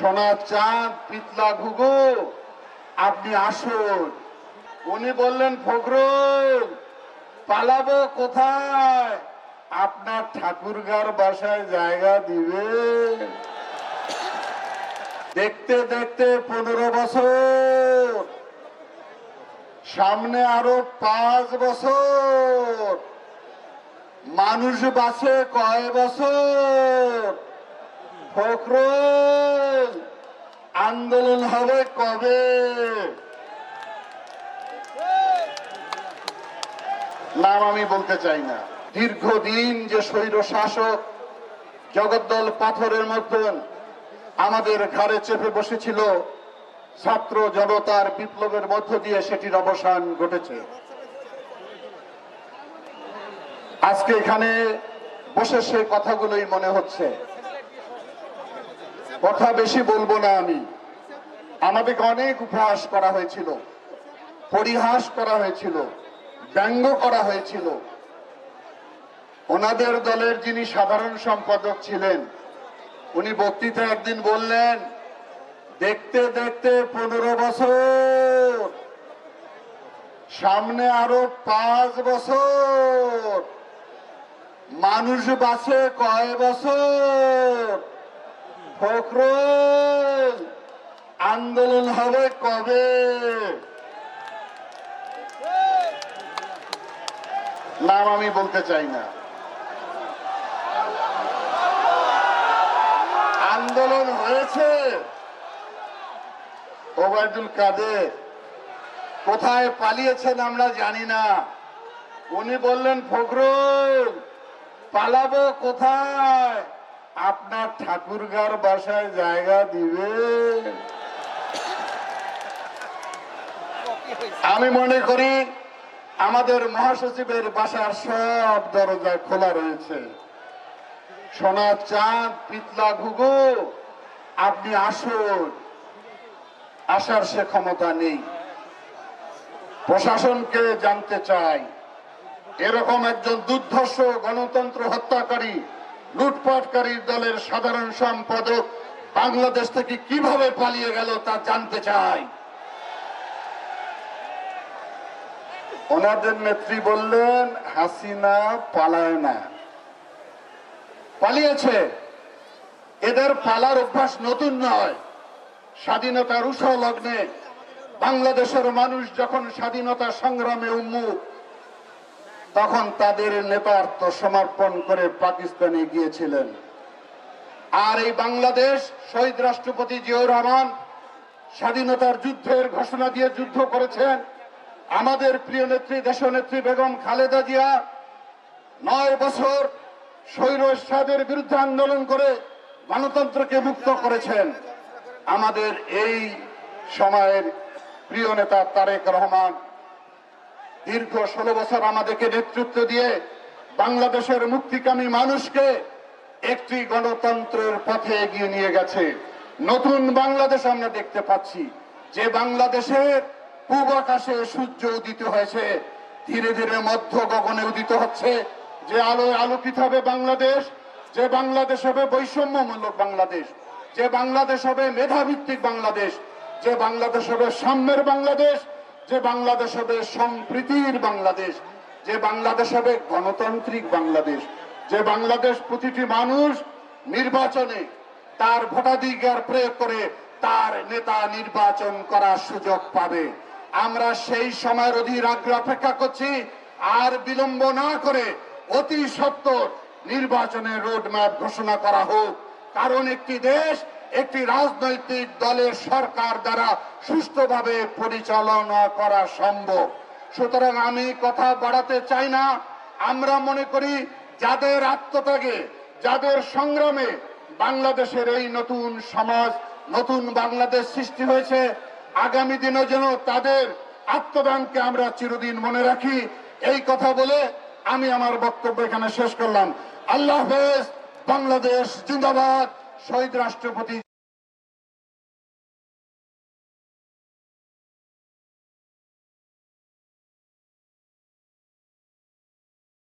সোনা চাঁদ পিতলা ঘুঘু আপনি আসুন। উনি বললেন ফখরুল পালাবো কোথায়, আপনার ঠাকুরগার বাসায় জায়গা দিবে। দেখতে দেখতে 15 বছর, সামনে আরো 5 বছর, মানুষ বাঁচে কয় বছর? ফখরুল আন্দোলন হবে কবে? নাম আমি বলতে চাই না। দীর্ঘদিন যে স্বৈর শাসক জগদ্দল পাথরের মধ্যে আমাদের ঘাড়ে চেপে বসেছিল, ছাত্র জনতার বিপ্লবের মধ্য দিয়ে সেটির অবসান ঘটেছে। আজকে এখানে বসে সেই কথাগুলোই মনে হচ্ছে। কথা বেশি বলবো না আমি। আমাদেরকে অনেক উপহাস করা হয়েছিল, পরিহাস করা হয়েছিল, ব্যঙ্গ করা হয়েছিল। ওনাদের দলের যিনি সাধারণ সম্পাদক ছিলেন, উনি বক্তৃতায় একদিন বললেন, দেখতে দেখতে 15 বছর, সামনে আরো 5 বছর, মানুষ বাঁচে কয় বছর? ফখরুল আন্দোলন হবে কবে? নাম আমি বলতে চাই না। আন্দোলন হয়েছে। ওবায়দুল কাদের কোথায় পালিয়েছেন আমরা জানি না। উনি বললেন ফখরুল পালাবো কোথায়, আপনার ঠাকুরগার বাসায় জায়গা দিবে। আমি মনে করি আমাদের মহাসচিবের বাসার সব দরজা খোলা রয়েছে। সোনা চাঁদ পিতলা ঘুঘু আপনি আসুন। আসার সে ক্ষমতা নেই। প্রশাসনকে জানতে চাই, এরকম একজন দুর্ধর্ষ গণতন্ত্র হত্যাকারী লুটপাটকারী দলের সাধারণ সম্পাদক বাংলাদেশ থেকে কিভাবে পালিয়ে গেল তা জানতে চাই। ওনাদের নেত্রী বললেন হাসিনা পালায় না, পালিয়েছে। এদের পালার অভ্যাস নতুন নয়। স্বাধীনতার উৎসলগ্নে বাংলাদেশের মানুষ যখন স্বাধীনতা সংগ্রামে উন্মুখ, তখন তাদের নেতা আত্মসমর্পণ করে পাকিস্তানে গিয়েছিলেন। আর এই বাংলাদেশ শহীদ রাষ্ট্রপতি জিয়াউর রহমান স্বাধীনতার যুদ্ধের ঘোষণা দিয়ে যুদ্ধ করেছেন। আমাদের প্রিয় নেত্রী দেশনেত্রী বেগম খালেদা জিয়া 9 বছর স্বৈর শাসকের বিরুদ্ধে আন্দোলন করে গণতন্ত্রকে মুক্ত করেছেন। আমাদের এই সময়ের প্রিয় নেতা তারেক রহমান দীর্ঘ 16 বছর আমাদেরকে নেতৃত্ব দিয়ে বাংলাদেশের মুক্তিকামী মানুষকে একটি গণতন্ত্রের পথে এগিয়ে নিয়ে গেছে। নতুন বাংলাদেশ আমরা দেখতে পাচ্ছি, যে বাংলাদেশের পূব আকাশে সূর্য উদিত হয়েছে, ধীরে ধীরে মধ্য গগনে উদিত হচ্ছে। যে আলোয় আলোকিত হবে বাংলাদেশ, যে বাংলাদেশ হবে বৈষম্যমূলক বাংলাদেশ, যে বাংলাদেশ হবে মেধাভিত্তিক বাংলাদেশ, যে বাংলাদেশ হবে সাম্যের বাংলাদেশ, যে বাংলাদেশ হবে সম্প্রীতির বাংলাদেশ, যে বাংলাদেশ হবে গণতান্ত্রিক বাংলাদেশ, যে বাংলাদেশ প্রতিটি মানুষ নির্বাচনে তার ভোটাধিকার প্রয়োগ করে তার নেতা নির্বাচন করার সুযোগ পাবে। আমরা সেই সময়ের অধীর আগ্রহে অপেক্ষা করছি। আর বিলম্ব না করে অতি সত্বর নির্বাচনের রোডম্যাপ ঘোষণা করা হোক। কারণ একটি দেশ একটি রাজনৈতিক দলের সরকার দ্বারা সুষ্ঠুভাবে পরিচালনা করা সম্ভব। সুতরাং আমি কথা বাড়াতে চাই না। আমরা মনে করি যাদের আত্মত্যাগে, যাদের সংগ্রামে বাংলাদেশের এই নতুন সমাজ, নতুন বাংলাদেশ সৃষ্টি হয়েছে, আগামী দিনে যেন তাদের আত্মদানকে আমরা চিরদিন মনে রাখি। এই কথা বলে আমি আমার বক্তব্য এখানে শেষ করলাম। আল্লাহ হাফেজ। বাংলাদেশ জিন্দাবাদ। শহীদ রাষ্ট্রপতি